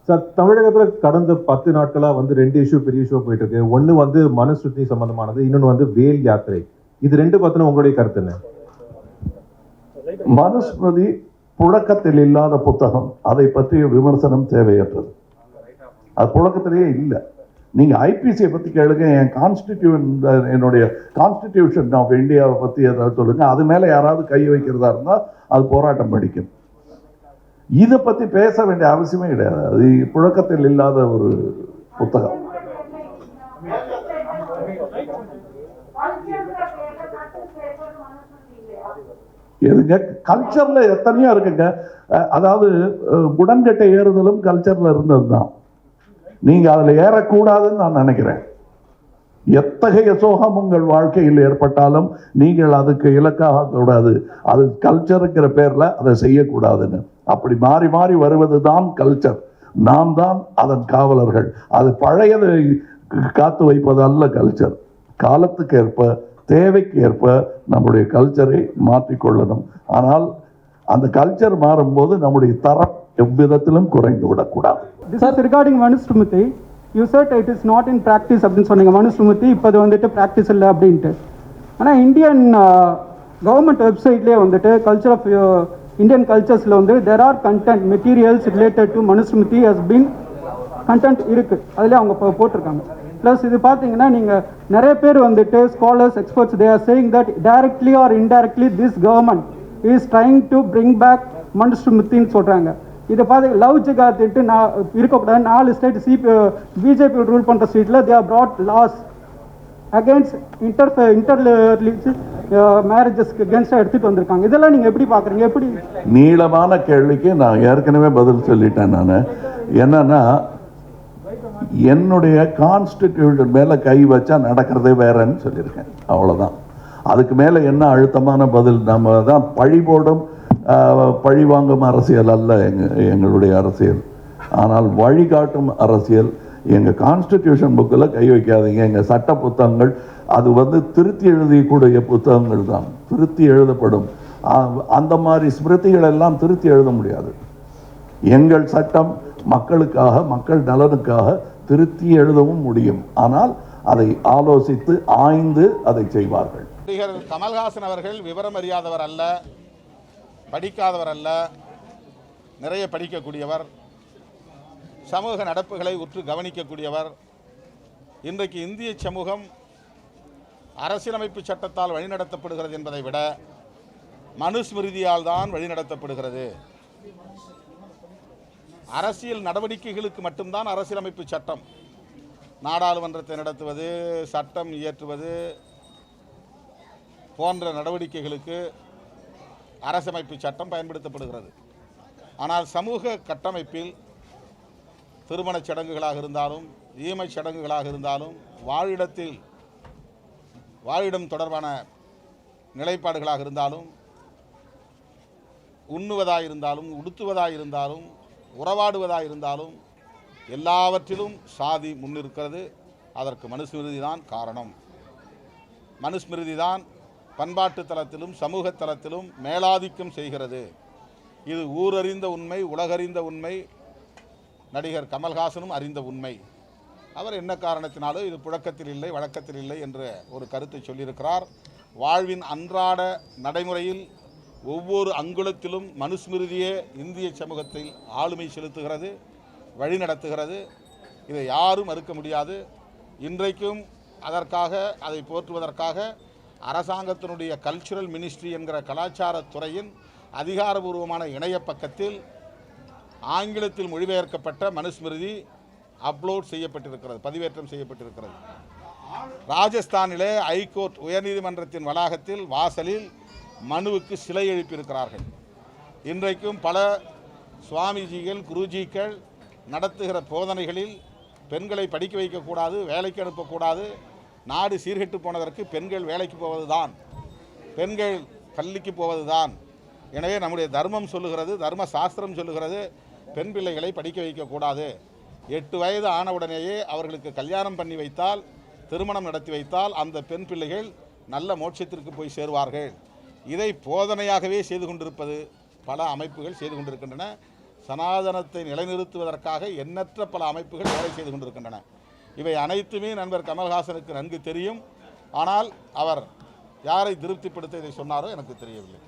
Sir, தமிழகத்தில் கடந்த 10 நாட்களாக வந்து 2 இஷ்யூ பெரிய இஷ்யூ போயிட்டு இருக்கு. ஒன்று வந்து மனுஸ்மிருதி சம்பந்தமானது, இன்னொன்று வந்து வேல் யாத்திரை. இது ரெண்டு பத்தின உங்களுடைய கருத்து என்ன? மனுஸ்மிருதி புழக்கத்தில் இல்லாத புத்தகம், அதை பற்றிய விமர்சனம் தேவையற்றது. அது புழக்கத்திலேயே இல்லை. நீங்க ஐபிசியை பத்தி கேளுங்க, என்னுடைய கான்ஸ்டிடியூஷன் ஆஃப் இந்தியாவை பத்தி ஏதாவது சொல்லுங்க, அது மேல யாராவது கை வைக்கிறதா இருந்தா அது போராட்டம் படிக்கும். இதை பத்தி பேச வேண்டிய அவசியமே கிடையாது. அது புழக்கத்தில் இல்லாத ஒரு புத்தகம். எதுங்க, கல்ச்சர்ல எத்தனையோ இருக்குங்க. அதாவது உடன்கட்டை ஏறுதலும் கல்ச்சர்ல இருந்தது தான். நீங்க அதுல ஏறக்கூடாதுன்னு நான் நினைக்கிறேன். எத்தகைய சோகம் உங்கள் வாழ்க்கையில் ஏற்பட்டாலும் நீங்கள் அதுக்கு இலக்காக கூடாது. அது கல்ச்சருங்கிற பேர்ல அதை செய்யக்கூடாதுன்னு. அப்படி மாறி மாறி வருவது தான் கல்ச்சர். நாம் தான் அதன் காவலர்கள். அது பழையதை காத்து வைப்பது அல்ல கல்ச்சர். காலத்துக்கு ஏற்ப, தேவைக்கு ஏற்ப நம்முடைய கல்ச்சரை மாற்றிக்கொள்ளணும். ஆனால் அந்த கல்ச்சர் மாறும்போது நம்முடைய தரம் எவ்விதத்திலும் குறைந்து விடக்கூடாது. This is regarding Manusmriti. You said it is not in practice அப்படின்னு சொன்னீங்க. மனுஸ்மிருதி இப்போ அது வந்துட்டு ப்ராக்டிஸ் இல்லை அப்படின்ட்டு. ஆனால் இந்தியன் கவர்மெண்ட் வெப்சைட்லேயே வந்துட்டு கல்ச்சர் ஆஃப் இந்தியன் கல்ச்சர்ஸில் வந்து there are content materials related to Manusmriti has been content இருக்குது. அதில் அவங்க போட்டிருக்காங்க. ப்ளஸ் இது பார்த்தீங்கன்னா நீங்கள் நிறைய பேர் வந்துட்டு scholars, experts, they are saying that directly or indirectly this government is trying to bring back மனுஸ்மிருதின்னு சொல்கிறாங்க. இதை பார்த்து லவ் ஜிகாத்துட்டு நான் இருக்கக்கூடாது. 4 ஸ்டேட் பிஜேபி ரூல் பண்ணுற ஸ்டேட்டில் they have brought laws against மேரேஜஸ்க்கு அகேன்ஸ்டாக எடுத்துகிட்டு வந்திருக்காங்க. இதெல்லாம் நீங்கள் எப்படி பார்க்குறீங்க? எப்படி? நீளமான கேள்விக்கு நான் ஏற்கனவே பதில் சொல்லிட்டேன். நான் என்னன்னா, என்னுடைய கான்ஸ்டிடியூஷன் மேலே கை வச்சா நடக்கிறதே வேறன்னு சொல்லியிருக்கேன். அவ்வளோதான். அதுக்கு மேலே என்ன அழுத்தமான பதில்? நம்ம தான் பழிபோடும் பழிவாங்கும் அரசியல் அல்ல எங்களுடைய அரசியல். ஆனால் வழிகாட்டும் அரசியல். எங்கள் கான்ஸ்டிடியூஷன் புக்கில் கை வைக்காதீங்க. எங்கள் சட்ட புத்தகங்கள் அது வந்து திருத்தி எழுதியக்கூடிய புத்தகங்கள் தான், திருத்தி எழுதப்படும். அந்த மாதிரி ஸ்மிருதிகள் எல்லாம் திருத்தி எழுத முடியாது. எங்கள் சட்டம் மக்களுக்காக, மக்கள் நலனுக்காக திருத்தி எழுதவும் முடியும். ஆனால் அதை ஆலோசித்து ஆய்ந்து அதை செய்வார்கள். நடிகர் கமல்ஹாசன் அவர்கள் விவரம் அறியாதவர் அல்ல, படிக்காதவர் அல்ல, நிறைய படிக்கக்கூடியவர், சமூக நடப்புகளை உற்று கவனிக்கக்கூடியவர். இன்றைக்கு இந்திய சமூகம் அரசியலமைப்பு சட்டத்தால் வழிநடத்தப்படுகிறது என்பதை விட மனுஸ்மிருதியால் தான் வழிநடத்தப்படுகிறது. அரசியல் நடவடிக்கைகளுக்கு மட்டும்தான் அரசியலமைப்பு சட்டம். நாடாளுமன்றத்தை நடத்துவது, சட்டம் இயற்றுவது போன்ற நடவடிக்கைகளுக்கு அரசமைப்பு சட்டம் பயன்படுத்தப்படுகிறது. ஆனால் சமூக கட்டமைப்பில் திருமணச் சடங்குகளாக இருந்தாலும், ஈமச் சடங்குகளாக இருந்தாலும், வாழிடம் தொடர்பான நிலைப்பாடுகளாக இருந்தாலும், உண்ணுவதாயிருந்தாலும், உடுத்துவதாயிருந்தாலும், உறவாடுவதாயிருந்தாலும் எல்லாவற்றிலும் சாதி முன்னிருக்கிறது. அதற்கு மனுஸ்மிருதி தான் காரணம். மனுஸ்மிருதி தான் பண்பாட்டு தளத்திலும் சமூக தளத்திலும் மேலாதிக்கம் செய்கிறது. இது ஊரறிந்த உண்மை, உலகறிந்த உண்மை, நடிகர் கமல்ஹாசனும் அறிந்த உண்மை. அவர் என்ன காரணத்தினாலும் இது புழக்கத்தில் இல்லை, வழக்கத்தில் இல்லை என்ற ஒரு கருத்தை சொல்லியிருக்கிறார். வாழ்வின் அன்றாட நடைமுறையில் ஒவ்வொரு அங்குலத்திலும் மனுஸ்மிருதியே இந்திய சமூகத்தை ஆளுமை செலுத்துகிறது, வழிநடத்துகிறது. இதை யாரும் மறுக்க முடியாது. இன்றைக்கும் அதற்காக, அதை போற்றுவதற்காக அரசாங்கத்தினுடைய கல்ச்சுரல் மினிஸ்ட்ரி என்கிற கலாச்சாரத்துறையின் அதிகாரபூர்வமான இணைய பக்கத்தில் ஆங்கிலத்தில் மொழிபெயர்க்கப்பட்ட மனுஸ்மிருதி அப்லோட் செய்யப்பட்டிருக்கிறது, பதிவேற்றம் செய்யப்பட்டிருக்கிறது. ராஜஸ்தானிலே ஹைகோர்ட் உயர்நீதிமன்றத்தின் வளாகத்தில் வாசலில் மனுவுக்கு சிலை எழுப்பியிருக்கிறார்கள். இன்றைக்கும் பல சுவாமிஜிகள், குருஜிக்கள் நடத்துகிற போதனைகளில் பெண்களை படிக்க வைக்கக்கூடாது, வேலைக்கு அனுப்பக்கூடாது, நாடு சீர்கெட்டு போனதற்கு பெண்கள் வேலைக்கு போவது தான், பெண்கள் பள்ளிக்கு போவது தான். எனவே நம்முடைய தர்மம் சொல்லுகிறது, தர்ம சாஸ்திரம் சொல்லுகிறது, பெண் பிள்ளைகளை படிக்க வைக்கக்கூடாது. 8 வயது ஆனவுடனேயே அவர்களுக்கு கல்யாணம் பண்ணி வைத்தால், திருமணம் நடத்தி வைத்தால் அந்த பெண் பிள்ளைகள் நல்ல மோட்சத்திற்கு போய் சேருவார்கள். இதை போதனையாகவே செய்து கொண்டிருப்பது பல அமைப்புகள் செய்து கொண்டிருக்கின்றன. சனாதனத்தை நிலைநிறுத்துவதற்காக எண்ணற்ற பல அமைப்புகள் வேலை செய்து கொண்டிருக்கின்றன. இவை அனைத்துமே நண்பர் கமல்ஹாசனுக்கு நன்கு தெரியும். ஆனால் அவர் யாரை திருப்திப்படுத்த இதை சொன்னாரோ எனக்கு தெரியவில்லை.